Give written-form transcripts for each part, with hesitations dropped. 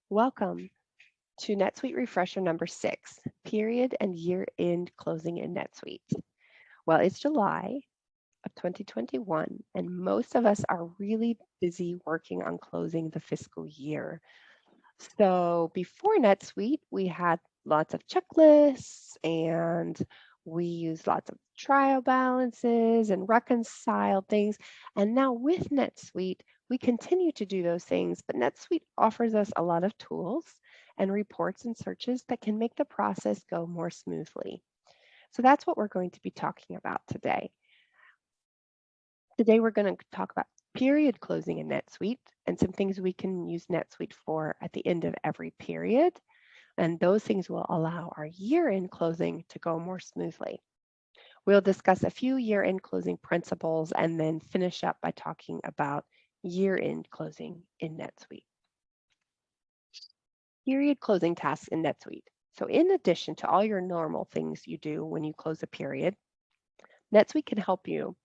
Welcome to NetSuite Refresher number 6, Period and Year-End Closing in NetSuite. Well, it's July of 2021, and most of us are really busy working on closing the fiscal year. So before NetSuite, we had lots of checklists and we used lots of trial balances and reconciled things. And now with NetSuite, we continue to do those things, but NetSuite offers us a lot of tools and reports and searches that can make the process go more smoothly. So that's what we're going to be talking about today. Today, we're going to talk about period closing in NetSuite and some things we can use NetSuite for at the end of every period. And those things will allow our year-end closing to go more smoothly. We'll discuss a few year-end closing principles and then finish up by talking about year-end closing in NetSuite. Period closing tasks in NetSuite. So in addition to all your normal things you do when you close a period, NetSuite can help you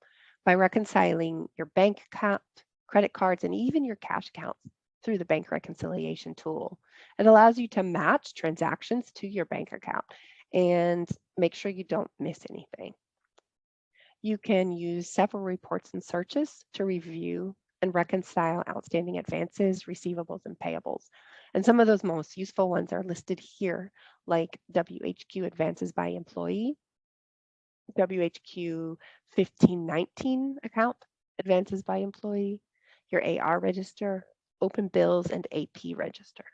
by reconciling your bank account, credit cards, and even your cash accounts through the bank reconciliation tool. It allows you to match transactions to your bank account and make sure you don't miss anything. You can use several reports and searches to review and reconcile outstanding advances, receivables, and payables. And some of those most useful ones are listed here, like WHQ advances by employee, WHQ 1519 account, advances by employee, your AR register, open bills, and AP register.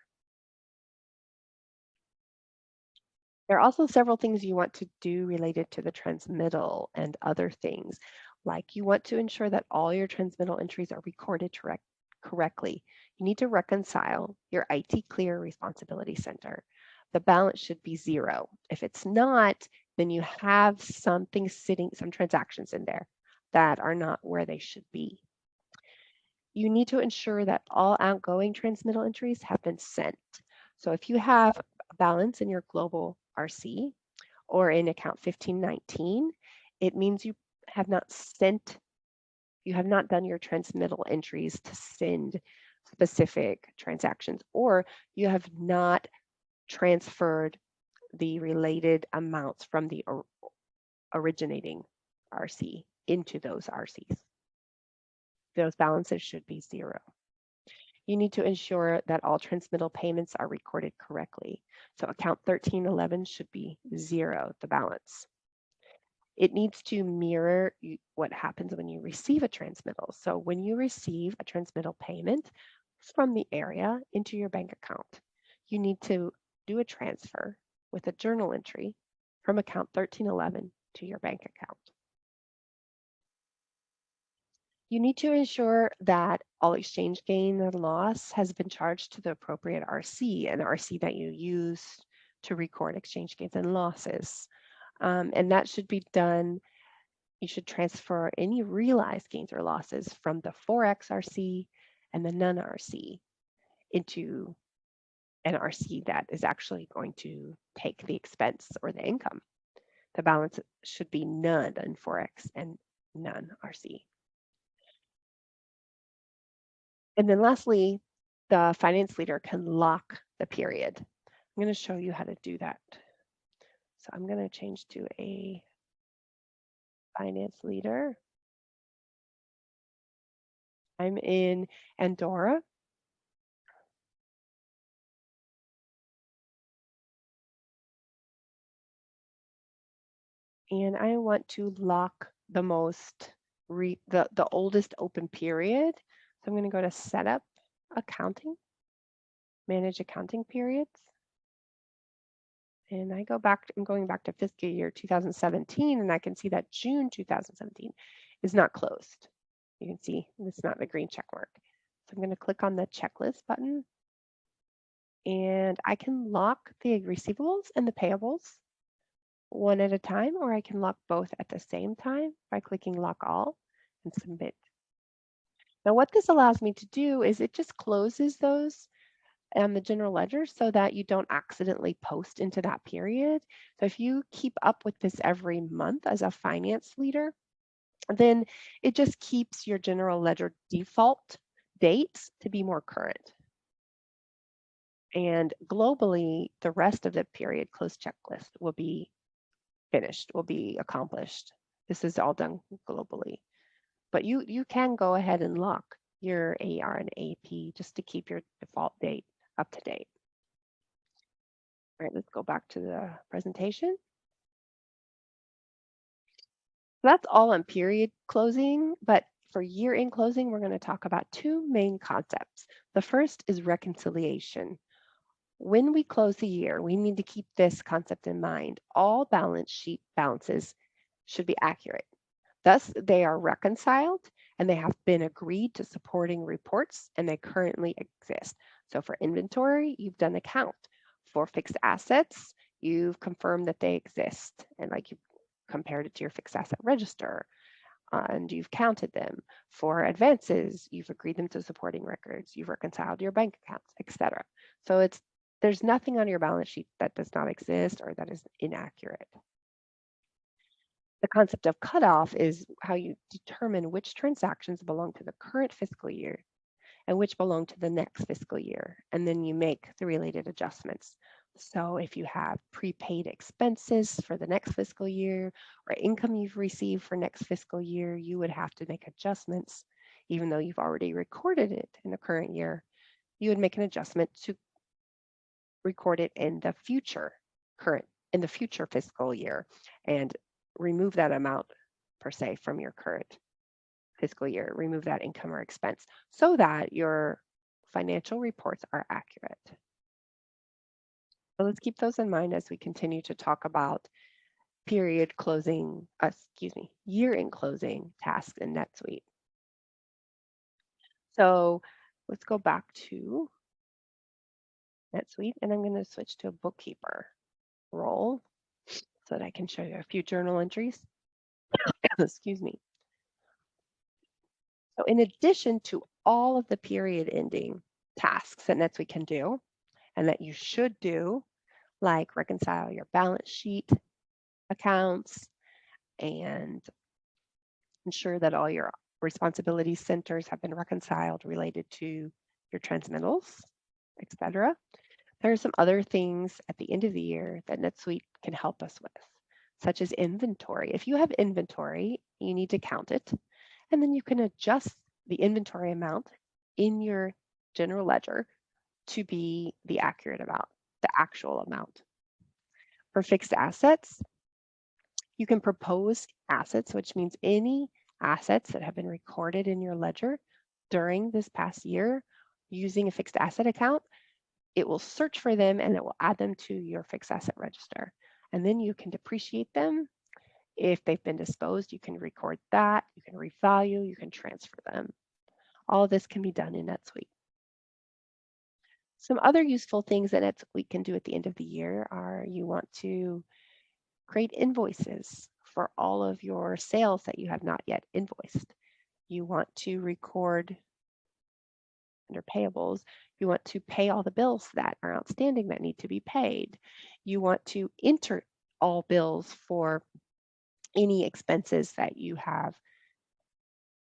There are also several things you want to do related to the transmittal and other things, like you want to ensure that all your transmittal entries are recorded correctly. You need to reconcile your IT Clear Responsibility Center. The balance should be 0. If it's not, then you have something sitting, some transactions in there that are not where they should be. You need to ensure that all outgoing transmittal entries have been sent. So if you have a balance in your global RC or in account 1519, it means you have not done your transmittal entries to send specific transactions, or you have not transferred the related amounts from the originating RC into those RCs. Those balances should be 0. You need to ensure that all transmittal payments are recorded correctly. So account 1311 should be 0, the balance. It needs to mirror what happens when you receive a transmittal. So when you receive a transmittal payment from the area into your bank account, you need to do a transfer with a journal entry from account 1311 to your bank account. You need to ensure that all exchange gain or loss has been charged to the appropriate RC, an RC that you use to record exchange gains and losses. And that should be done. You should transfer any realized gains or losses from the Forex RC and the non-RC into an RC that is actually going to take the expense or the income. The balance should be none in Forex and none RC. And then lastly, the finance leader can lock the period. I'm going to show you how to do that. So I'm going to change to a finance leader. I'm in Andorra. And I want to lock the the oldest open period. So I'm going to go to Setup, Accounting, Manage Accounting Periods. And I'm going back to fiscal year 2017, and I can see that June 2017 is not closed. You can see it's not the green check mark. So I'm going to click on the checklist button, and I can lock the receivables and the payables one at a time, or I can lock both at the same time by clicking Lock All and Submit. Now, what this allows me to do is it just closes those on the general ledger so that you don't accidentally post into that period. So if you keep up with this every month as a finance leader, then it just keeps your general ledger default dates to be more current. And globally, the rest of the period close checklist will be finished, will be accomplished. This is all done globally. But you can go ahead and lock your AR and AP just to keep your default date up to date. All right, let's go back to the presentation. So that's all on period closing, but for year-end closing, we're going to talk about two main concepts. The first is reconciliation. When we close the year, we need to keep this concept in mind. All balance sheet balances should be accurate. Thus, they are reconciled and they have been agreed to supporting reports and they currently exist. So for inventory, you've done a count. For fixed assets, you've confirmed that they exist and like you compared it to your fixed asset register and you've counted them. For advances, you've agreed them to supporting records, you've reconciled your bank accounts, etc. So there's nothing on your balance sheet that does not exist or that is inaccurate. The concept of cutoff is how you determine which transactions belong to the current fiscal year and which belong to the next fiscal year. And then you make the related adjustments. So if you have prepaid expenses for the next fiscal year or income you've received for next fiscal year, you would have to make adjustments, even though you've already recorded it in the current year. You would make an adjustment to record it in the future fiscal year and remove that amount per se from your current fiscal year, remove that income or expense so that your financial reports are accurate. So let's keep those in mind as we continue to talk about year-end closing tasks in NetSuite. So let's go back to NetSuite and I'm going to switch to a bookkeeper role so that I can show you a few journal entries. Excuse me. So in addition to all of the period ending tasks that NetSuite can do and that you should do, like reconcile your balance sheet accounts and ensure that all your responsibility centers have been reconciled related to your transmittals, etc. There are some other things at the end of the year that NetSuite can help us with, such as inventory. If you have inventory, you need to count it, and then you can adjust the inventory amount in your general ledger to be the accurate amount, the actual amount. For fixed assets, you can propose assets, which means any assets that have been recorded in your ledger during this past year using a fixed asset account. It will search for them and it will add them to your fixed asset register. And then you can depreciate them. If they've been disposed, you can record that, you can revalue, you can transfer them. All of this can be done in NetSuite. Some other useful things that NetSuite can do at the end of the year are you want to create invoices for all of your sales that you have not yet invoiced. You want to record under payables, you want to pay all the bills that are outstanding that need to be paid. You want to enter all bills for any expenses that you have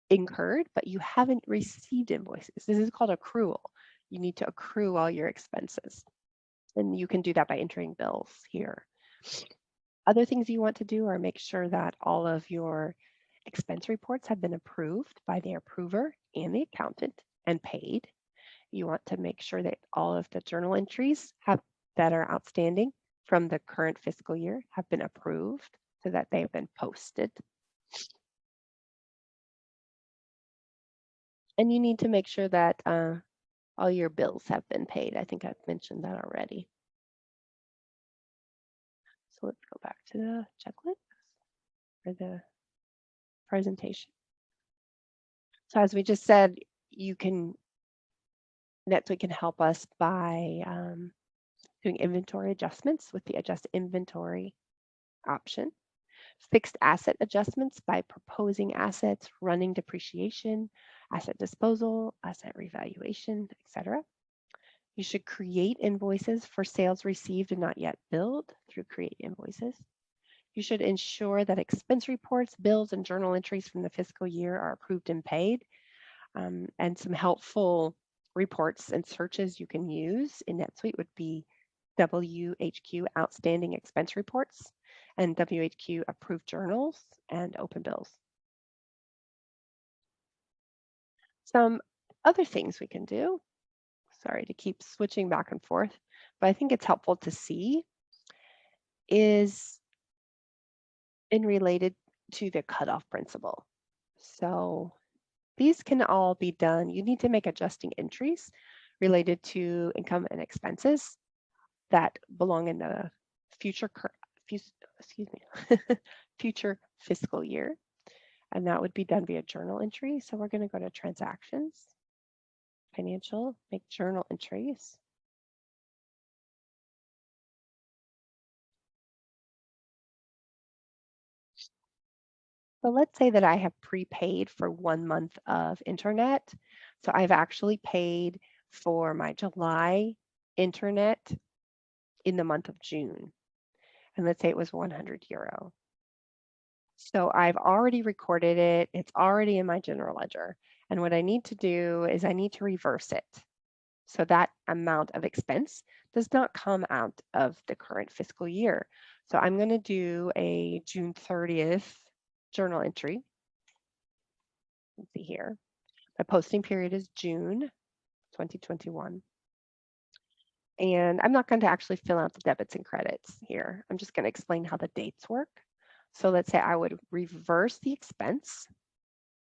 incurred, but you haven't received invoices. This is called accrual. You need to accrue all your expenses. And you can do that by entering bills here. Other things you want to do are make sure that all of your expense reports have been approved by the approver and the accountant and paid. You want to make sure that all of the journal entries that are outstanding from the current fiscal year have been approved so that they've been posted. And you need to make sure that all your bills have been paid. I think I've mentioned that already. So let's go back to the checklist or the presentation. So as we just said, NetSuite can help us by doing inventory adjustments with the adjust inventory option, fixed asset adjustments by proposing assets, running depreciation, asset disposal, asset revaluation, etc. You should create invoices for sales received and not yet billed through create invoices. You should ensure that expense reports, bills, and journal entries from the fiscal year are approved and paid. And some helpful reports and searches you can use in NetSuite would be WHQ Outstanding Expense Reports and WHQ Approved Journals and Open Bills. Some other things we can do, sorry to keep switching back and forth, but I think it's helpful to see, is in related to the cutoff principle. So these can all be done. You need to make adjusting entries related to income and expenses that belong in the future future fiscal year. And that would be done via journal entry. So we're going to go to transactions, financial, make journal entries. So let's say that I have prepaid for 1 month of internet. So I've actually paid for my July internet in the month of June. And let's say it was €100. So I've already recorded it. It's already in my general ledger. And what I need to do is I need to reverse it. So that amount of expense does not come out of the current fiscal year. So I'm going to do a June 30th journal entry. Let's see here. My posting period is June 2021. And I'm not going to actually fill out the debits and credits here. I'm just going to explain how the dates work. So let's say I would reverse the expense,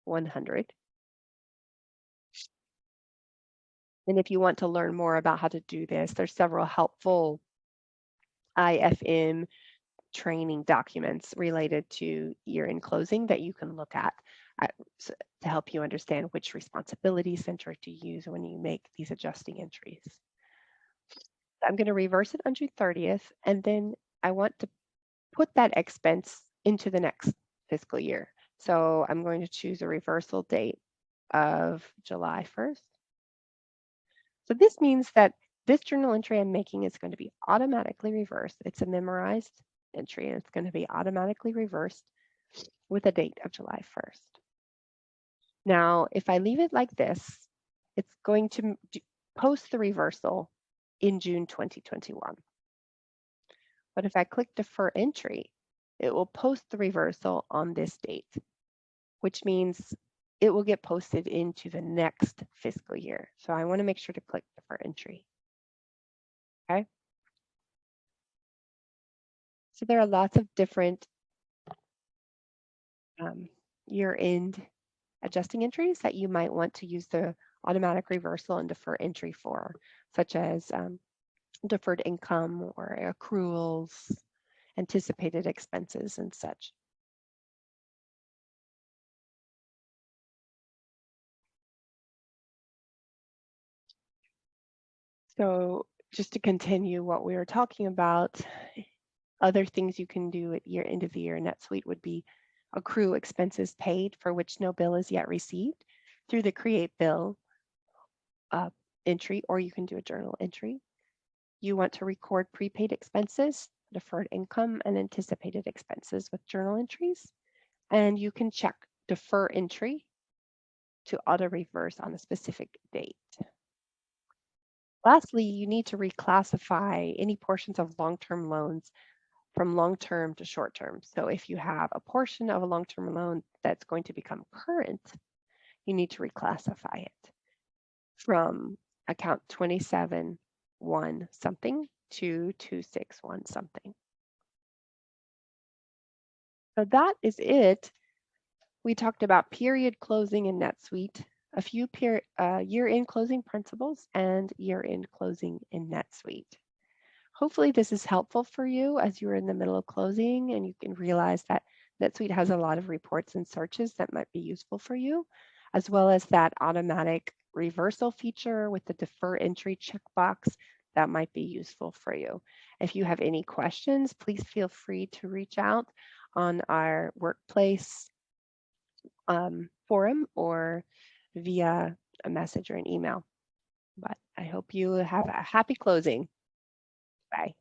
100. And if you want to learn more about how to do this, there's several helpful IFM training documents related to year-end closing that you can look at to help you understand which responsibility center to use when you make these adjusting entries. I'm going to reverse it on June 30th, and then I want to put that expense into the next fiscal year. So I'm going to choose a reversal date of July 1st. So this means that this journal entry I'm making is going to be automatically reversed. It's a memorized entry, and it's going to be automatically reversed with a date of July 1st. Now, if I leave it like this, it's going to post the reversal in June 2021. But if I click Defer Entry, it will post the reversal on this date, which means it will get posted into the next fiscal year. So I want to make sure to click Defer Entry. Okay. So there are lots of different year-end adjusting entries that you might want to use the automatic reversal and defer entry for, such as deferred income or accruals, anticipated expenses, and such. So just to continue what we were talking about, other things you can do at year end of the year NetSuite would be accrue expenses paid for which no bill is yet received through the create bill entry, or you can do a journal entry. You want to record prepaid expenses, deferred income, and anticipated expenses with journal entries. And you can check defer entry to auto reverse on a specific date. Lastly, you need to reclassify any portions of long-term loans from long-term to short-term. So if you have a portion of a long-term loan that's going to become current, you need to reclassify it from account 27-1 something to 261 something. So that is it. We talked about period closing in NetSuite, a few year-end closing principles, and year-end closing in NetSuite. Hopefully this is helpful for you as you're in the middle of closing and you can realize that NetSuite has a lot of reports and searches that might be useful for you, as well as that automatic reversal feature with the defer entry checkbox that might be useful for you. If you have any questions, please feel free to reach out on our workplace forum or via a message or an email. But I hope you have a happy closing. Bye.